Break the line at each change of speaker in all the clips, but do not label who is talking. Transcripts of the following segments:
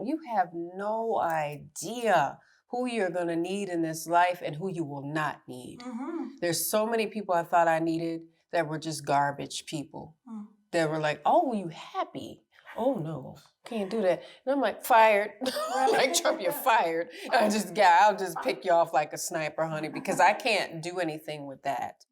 you have no idea who you're going to need in this life and who you will not need. There's so many people I thought I needed that were just garbage people. That were like, oh, you happy? Oh no, can't do that. And I'm like, fired. Like, Trump, you're fired. I'll just pick you off like a sniper, honey, because I can't do anything with that.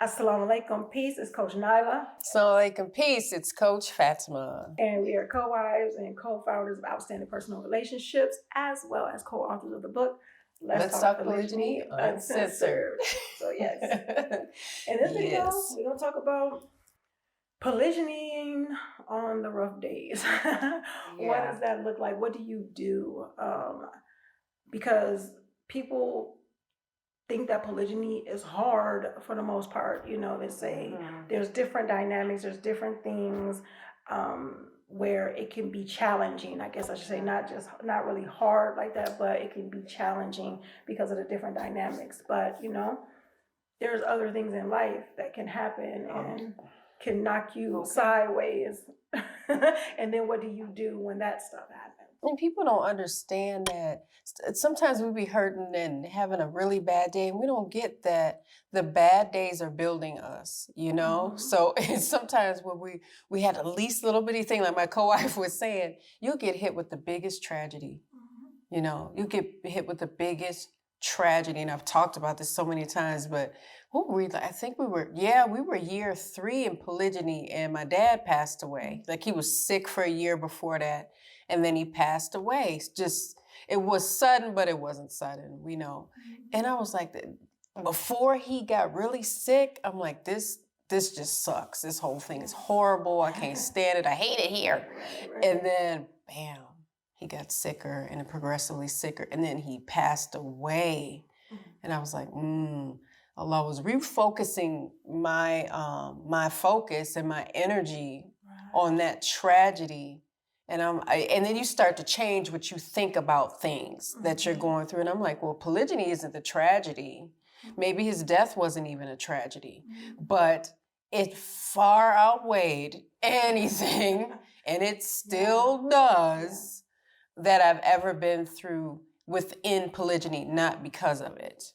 Assalamu alaikum, peace. It's Coach Nyla.
Assalamu alaikum, peace. It's Coach Fatima.
And we are co-wives and co-founders of Outstanding Personal Relationships, as well as co-authors of the book,
Let's Talk Polygyny Uncensored.
So yes. In this video, we're going to talk about polygyny on the rough days. What does that look like? What do you do? Because people think that polygyny is hard for the most part. You know, they say there's different dynamics, there's different things where it can be challenging. I guess I should say not really hard like that, but it can be challenging because of the different dynamics. But, you know, there's other things in life that can happen and can knock you sideways. And then what do you do when that stuff happens?
And people don't understand that sometimes we be hurting and having a really bad day, and we don't get that the bad days are building us, you know? So sometimes when we had the least little bitty thing, like my co-wife was saying, you'll get hit with the biggest tragedy. You know, you get hit with the biggest tragedy. And I've talked about this so many times, but what were we, I think we were year 3 in polygyny, and my dad passed away. Like, he was sick for a year before that. And then he passed away. It was sudden, but it wasn't sudden, we know. And I was like, before he got really sick, I'm like, this just sucks. This whole thing is horrible. I can't stand it. I hate it here. And then, bam, he got sicker and progressively sicker. And then he passed away. And I was like, Allah was refocusing my focus and my energy on that tragedy. And then you start to change what you think about things that you're going through. And I'm like, well, polygyny isn't the tragedy. Maybe his death wasn't even a tragedy, but it far outweighed anything, and it still does, that I've ever been through within polygyny, not because of it.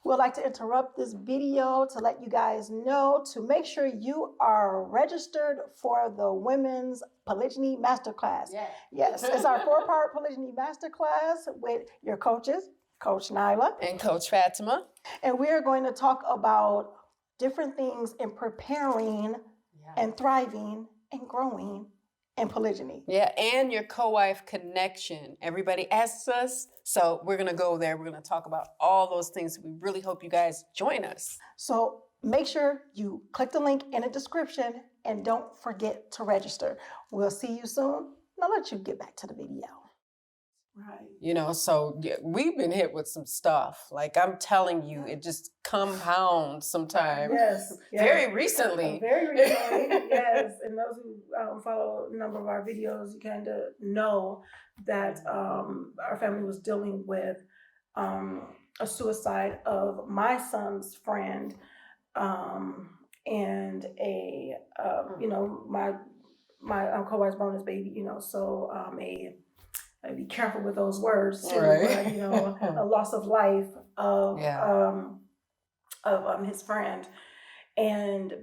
We'd like to interrupt this video to let you guys know to make sure you are registered for the Women's Polygyny Masterclass. Yes, it's our 4-part Polygyny Masterclass with your coaches, Coach Nyla
and Coach Fatima.
And we are going to talk about different things in preparing and thriving and growing in polygyny.
Yeah, and your co-wife connection. Everybody asks us, so we're going to go there. We're going to talk about all those things. We really hope you guys join us.
So make sure you click the link in the description and don't forget to register. We'll see you soon. Now let you get back to the video. Right.
You know, so we've been hit with some stuff. Like, I'm telling you, it just compounds sometimes.
Yes.
Very recently.
Very recently, yes. And those who follow a number of our videos, you kind of know that our family was dealing with a suicide of my son's friend, and a you know, my co-wife's bonus baby. You know, so be careful with those words too. But, you know, a loss of life of his friend, and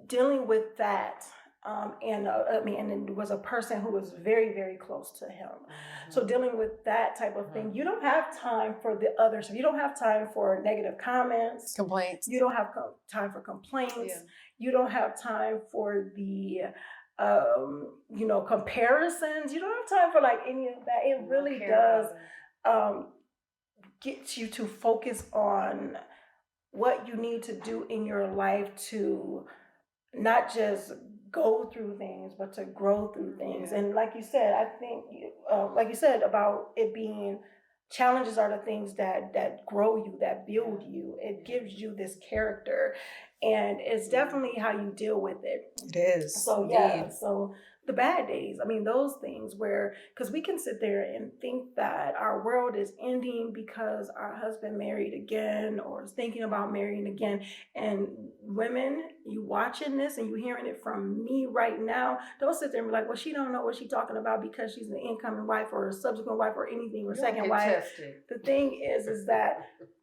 dealing with that. And it was a person who was very, very close to him. So dealing with that type of thing, you don't have time for the others. You don't have time for negative comments,
complaints.
You don't have time for complaints. You don't have time for the you know, comparisons. You don't have time for like any of that. It really does get you to focus on what you need to do in your life to not just go through things, but to grow through things.
Yeah.
And like you said, I think, like you said about it being challenges are the things that grow you, that build you. It gives you this character, and it's definitely how you deal with it.
It is.
So yeah, so the bad days, I mean, those things where, because we can sit there and think that our world is ending because our husband married again or is thinking about marrying again. And women, you watching this and you hearing it from me right now, don't sit there and be like, well, she don't know what she's talking about because she's an incoming wife or a subsequent wife or anything, or second wife. The thing is that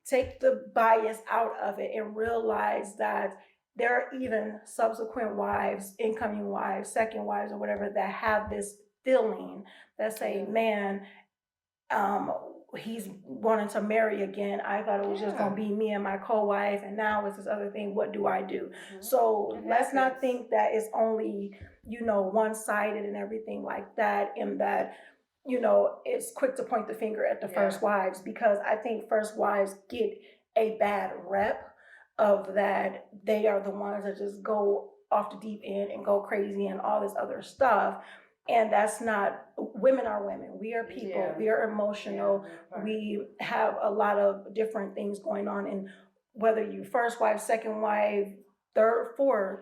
take the bias out of it and realize that there are even subsequent wives, incoming wives, second wives, or whatever, that have this feeling that say, man, he's wanting to marry again. I thought it was just going to be me and my co-wife, and now it's this other thing. What do I do? So let's not think that it's only, one-sided and everything like that, and that, it's quick to point the finger at the first wives, because I think first wives get a bad rep of that they are the ones that just go off the deep end and go crazy and all this other stuff. And that's not, women are women. We are people. We are emotional. We have a lot of different things going on. And whether you first wife, second wife, third, fourth,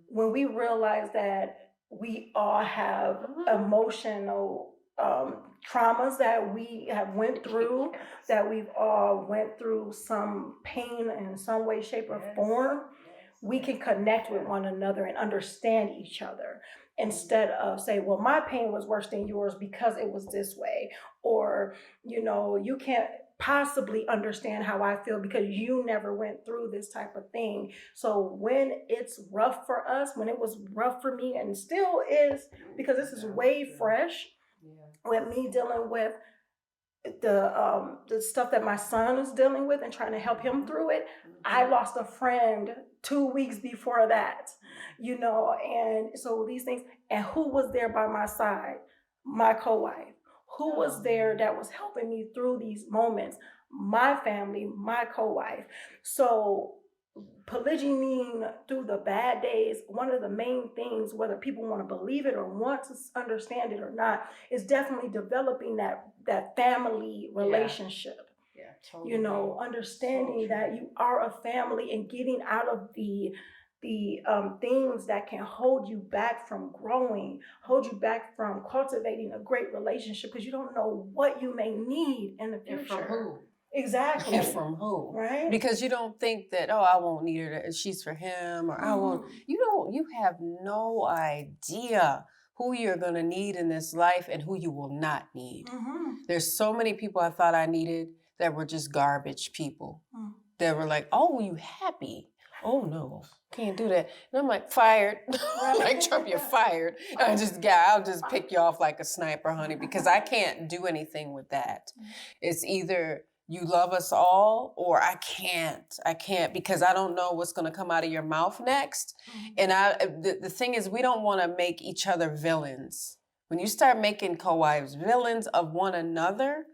when we realize that we all have emotional traumas that we have went through, that we've all went through some pain in some way, shape, or form, we can connect with one another and understand each other, instead of say, well, my pain was worse than yours because it was this way, or you can't possibly understand how I feel because you never went through this type of thing. So when it's rough for us, when it was rough for me, and still is, because this is way fresh with me dealing with the stuff that my son is dealing with and trying to help him through it. I lost a friend 2 weeks before that, and so these things. And who was there by my side? My co-wife. Who was there that was helping me through these moments? My family, my co-wife. So polygyny through the bad days, one of the main things, whether people want to believe it or want to understand it or not, is definitely developing that family relationship. Totally. Understanding that you are a family and getting out of the things that can hold you back from growing, hold you back from cultivating a great relationship, because you don't know what you may need in the future.
And from who?
Exactly.
And from who?
Right?
Because you don't think that, I won't need her, she's for him, or I won't. You have no idea who you're going to need in this life and who you will not need. There's so many people I thought I needed that were just garbage people. That were like, oh, you happy? Oh, no, can't do that. And I'm like, fired. Like, Trump, you're fired. I'll just pick you off like a sniper, honey, because I can't do anything with that. It's either you love us all, or I can't, because I don't know what's going to come out of your mouth next. And the thing is, we don't want to make each other villains. When you start making co-wives villains of one another,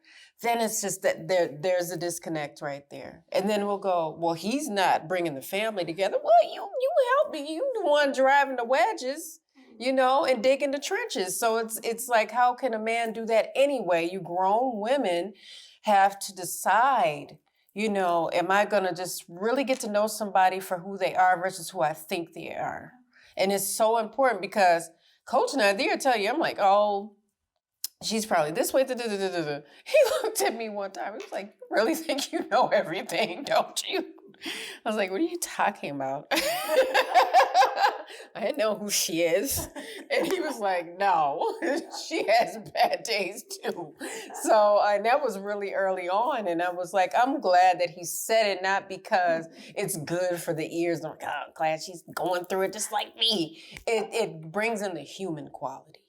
then it's just that there's a disconnect right there. And then we'll go, well, he's not bringing the family together. Well, you help me. You the one driving the wedges, and digging the trenches. So it's like, how can a man do that anyway? You grown women have to decide, am I going to just really get to know somebody for who they are versus who I think they are? And it's so important, because Coach and I, they'll tell you, I'm like, oh, she's probably this way. He looked at me one time. He was like, you really think you know everything, don't you? I was like, what are you talking about? I know who she is. And he was like, no, she has bad days too. So that was really early on. And I was like, I'm glad that he said it, not because it's good for the ears. I'm like, oh, I'm glad she's going through it just like me. It brings in the human quality.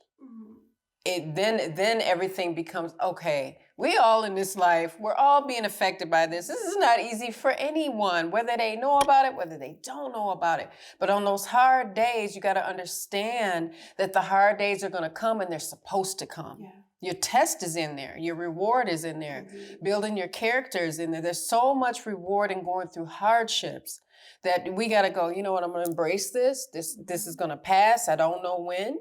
Then everything becomes, okay, we all in this life, we're all being affected by this. This is not easy for anyone, whether they know about it, whether they don't know about it. But on those hard days, you got to understand that the hard days are going to come, and they're supposed to come. Your test is in there. Your reward is in there.
Indeed.
Building your character is in there. There's so much reward in going through hardships that we got to go, you know what, I'm going to embrace this. This is going to pass. I don't know when,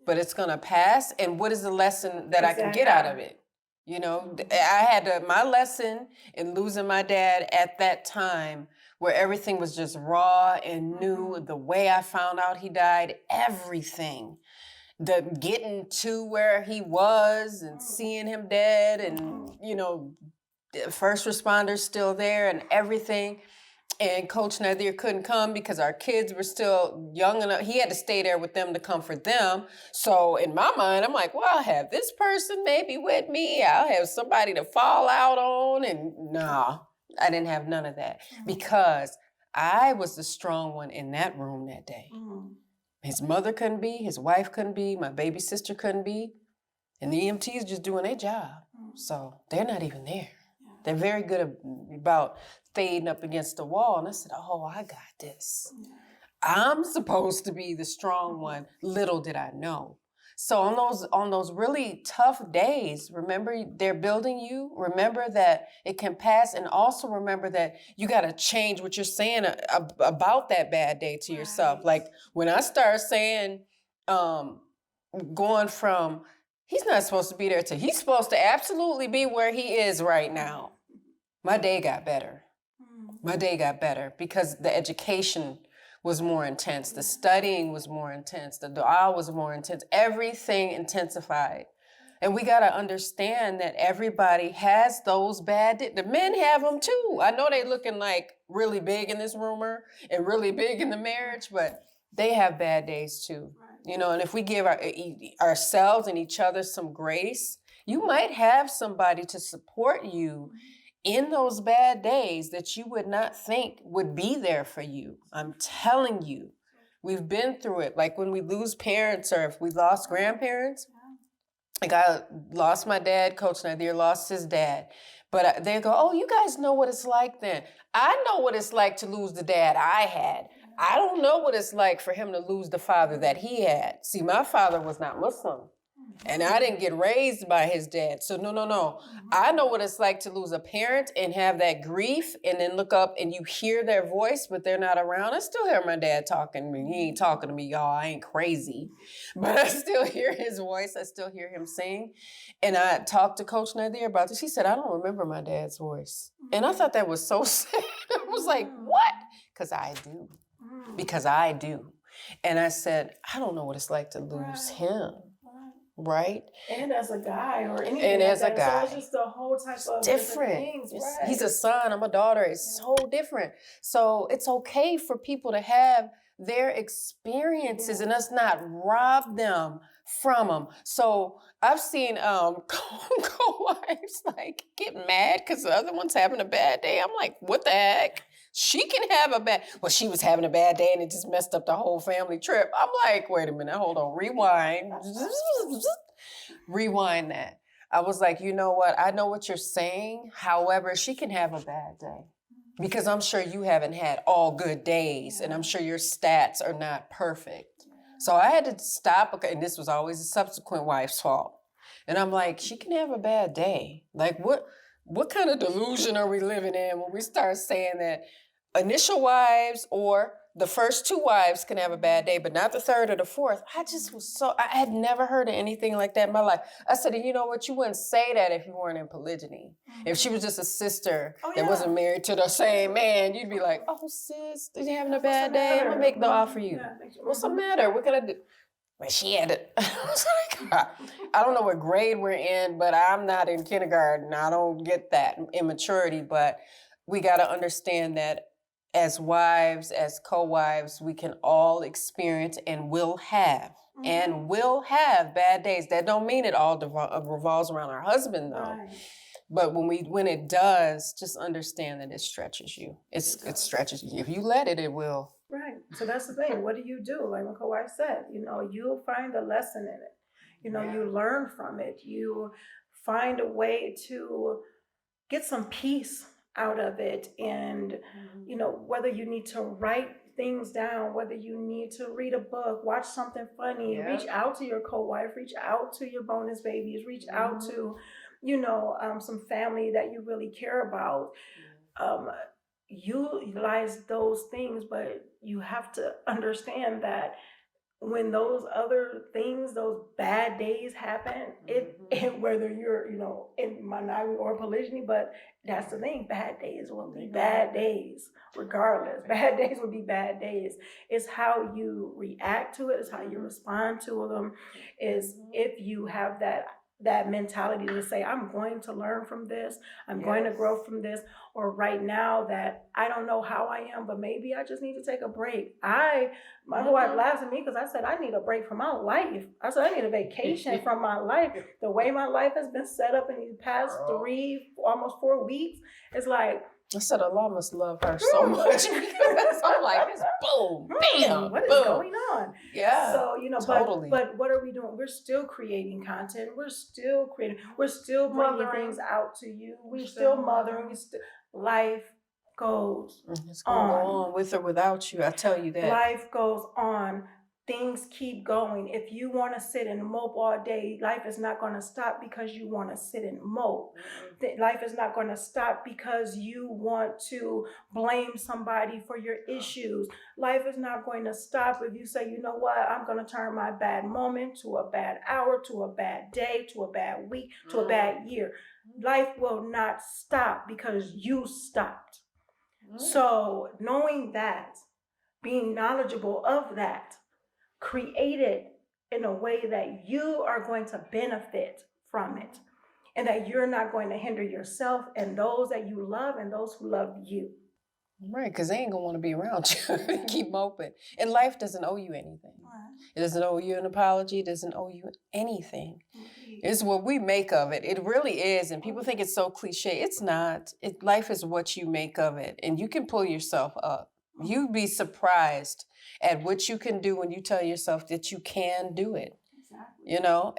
but it's going to pass. And what is the lesson that I can get out of it? You know, I had my lesson in losing my dad at that time where everything was just raw and new. The way I found out he died, everything. The getting to where he was and seeing him dead and, you know, first responders still there and everything. And Coach Nadir couldn't come because our kids were still young enough. He had to stay there with them to comfort them. So in my mind, I'm like, well, I'll have this person maybe with me. I'll have somebody to fall out on. And no, I didn't have none of that because I was the strong one in that room that day. His mother couldn't be, his wife couldn't be, my baby sister couldn't be, and the EMTs just doing their job. So they're not even there. They're very good about fading up against the wall. And I said, oh, I got this. I'm supposed to be the strong one. Little did I know. So on those really tough days, remember they're building you. Remember that it can pass, and also remember that you got to change what you're saying about that bad day to yourself. Like when I start saying, going from he's not supposed to be there to he's supposed to absolutely be where he is right now. My day got better. My day got better because the education was more intense. The studying was more intense. The dua was more intense. Everything intensified. And we got to understand that everybody has those bad days. The men have them too. I know they looking like really big in this rumor and really big in the marriage, but they have bad days too. You know, and if we give ourselves and each other some grace, you might have somebody to support you in those bad days that you would not think would be there for you. I'm telling you, we've been through it. Like when we lose parents or if we lost grandparents. Like I lost my dad, Coach Nadir lost his dad. But they go, oh, you guys know what it's like then. I know what it's like to lose the dad I had. I don't know what it's like for him to lose the father that he had. See, my father was not Muslim. And I didn't get raised by his dad. So no. I know what it's like to lose a parent and have that grief and then look up and you hear their voice, but they're not around. I still hear my dad talking to me. He ain't talking to me, y'all. I ain't crazy. But I still hear his voice. I still hear him sing. And I talked to Coach Nadir about this. He said, I don't remember my dad's voice. And I thought that was so sad. I was like, what? Because I do. Because I do. And I said, I don't know what it's like to lose him. Right?
And as a guy or anything.
And
like
as a
that.
guy.
So it's just a whole type of different things. Right.
He's a son, I'm a daughter. It's so different. So it's okay for people to have their experiences and us not rob them from them. So I've seen co-wives like get mad because the other one's having a bad day. I'm like, what the heck? She can have a bad, well, she was having a bad day and it just messed up the whole family trip. I'm like, wait a minute, hold on, rewind. Rewind that. I was like, you know what? I know what you're saying. However, she can have a bad day because I'm sure you haven't had all good days and I'm sure your stats are not perfect. So I had to stop, and this was always a subsequent wife's fault. And I'm like, she can have a bad day. Like what kind of delusion are we living in when we start saying that initial wives or the first two wives can have a bad day, but not the third or the fourth? I had never heard of anything like that in my life. I said, you know what? You wouldn't say that if you weren't in polygyny. If she was just a sister that wasn't married to the same man, you'd be like, oh, sis, you having a bad day? I'm going to make the offer you. What's the matter? What can I do? But she had it. I don't know what grade we're in, but I'm not in kindergarten. I don't get that immaturity, but we got to understand that as wives, as co-wives, we can all experience and will have bad days. That don't mean it all revolves around our husband, though. Right. But when it does, just understand that it stretches you. It stretches you. If you let it, it will.
Right. So that's the thing. What do? Like my co-wife said, you'll find the lesson in it. You learn from it. You find a way to get some peace out of it. And, whether you need to write things down, whether you need to read a book, watch something funny, reach out to your co-wife, reach out to your bonus babies, reach out to, some family that you really care about. Utilize those things, but you have to understand that when those other things, those bad days happen, whether you're, in monogamy or polygyny, but that's the thing, bad days will be bad days, regardless. Bad days will be bad days. It's how you react to it, it's how you respond to them, is if you have that mentality to say, I'm going to learn from this, I'm going to grow from this, or right now that I don't know how I am, but maybe I just need to take a break. My whole wife laughs at me because I said I need a break from my life. I said I need a vacation from my life. The way my life has been set up in these past almost 4 weeks, it's like,
I said Allah must love her so much because I'm like, it's boom, bam,
what is
boom.
going on?
Yeah.
So,
totally.
but what are we doing? We're still creating content. We're still bringing things out to you. We're still mothering. Life goes
It's going to go on with or without you. I tell you that.
Life goes on. Things keep going. If you want to sit and mope all day, life is not going to stop because you want to sit and mope. Life is not going to stop because you want to blame somebody for your issues. Life is not going to stop if you say, you know what, I'm going to turn my bad moment to a bad hour, to a bad day, to a bad week, to a bad year. Life will not stop because you stopped. So knowing that, being knowledgeable of that, create it in a way that you are going to benefit from it, and that you're not going to hinder yourself and those that you love and those who love you.
Right, because they ain't going to want to be around you. Keep moping. And life doesn't owe you anything. It doesn't owe you an apology. It doesn't owe you anything. It's what we make of it. It really is. And people think it's so cliche. It's not. Life is what you make of it. And you can pull yourself up. You'd be surprised at what you can do when you tell yourself that you can do it.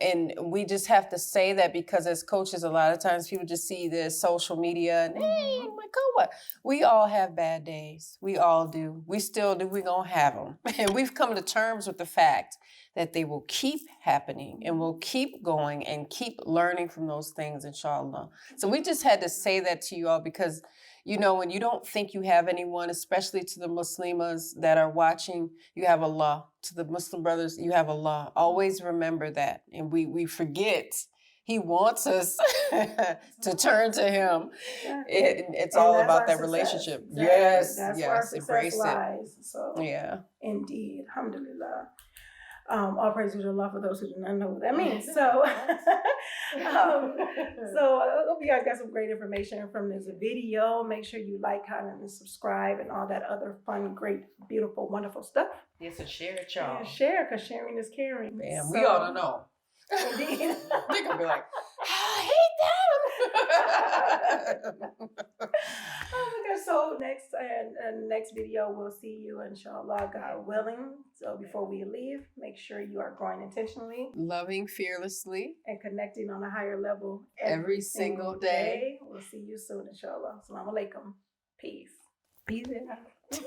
And we just have to say that because as coaches, a lot of times people just see this social media and, hey, I'm like, oh, what? We all have bad days. We all do. We still do. We're going to have them. And we've come to terms with the fact that they will keep happening and we'll keep going and keep learning from those things, inshallah. So we just had to say that to you all because, when you don't think you have anyone, especially to the Muslimas that are watching, you have Allah. To the Muslim brothers, you have Allah. Always remember that. And we forget. He wants us to turn to him. It's all about that relationship.
Exactly.
Yes,
that's
yes,
where our success
embrace
lies.
it.
So,
yeah.
Indeed. Alhamdulillah. All praise to Allah for those who do not know what that means. So, so I hope you guys got some great information from this video. Make sure you like, comment, and subscribe, and all that other fun, great, beautiful, wonderful stuff.
Yes, and share it, y'all.
Yeah, share, because sharing is caring.
Man, we ought to know.
Indeed.
They're going to be like, I hate them.
Oh my God. So next video, we'll see you, inshallah, God willing. So before we leave, make sure you are growing intentionally,
loving fearlessly,
and connecting on a higher level
every single day.
We'll see you soon, inshallah. Assalamu alaikum. Peace. Peace out.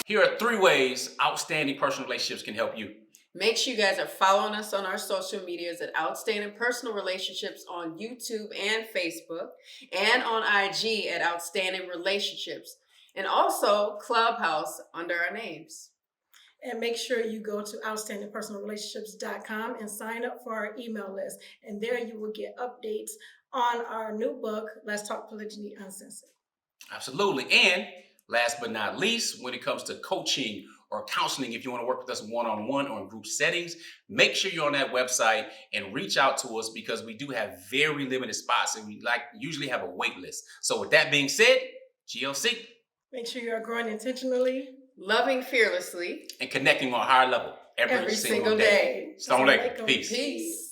Here are 3 ways outstanding personal relationships can help you.
Make sure you guys are following us on our social medias at Outstanding Personal Relationships on YouTube and Facebook, and on IG at Outstanding Relationships, and also Clubhouse under our names.
And make sure you go to outstandingpersonalrelationships.com and sign up for our email list. And there you will get updates on our new book, Let's Talk Polygyny Uncensored.
Absolutely. And last but not least, when it comes to coaching or counseling, if you want to work with us one-on-one or in group settings, make sure you're on that website and reach out to us because we do have very limited spots and we usually have a wait list. So with that being said, GLC.
Make sure you are growing intentionally,
loving fearlessly,
and connecting on a higher level every single day. Assalamu alaikum. Peace.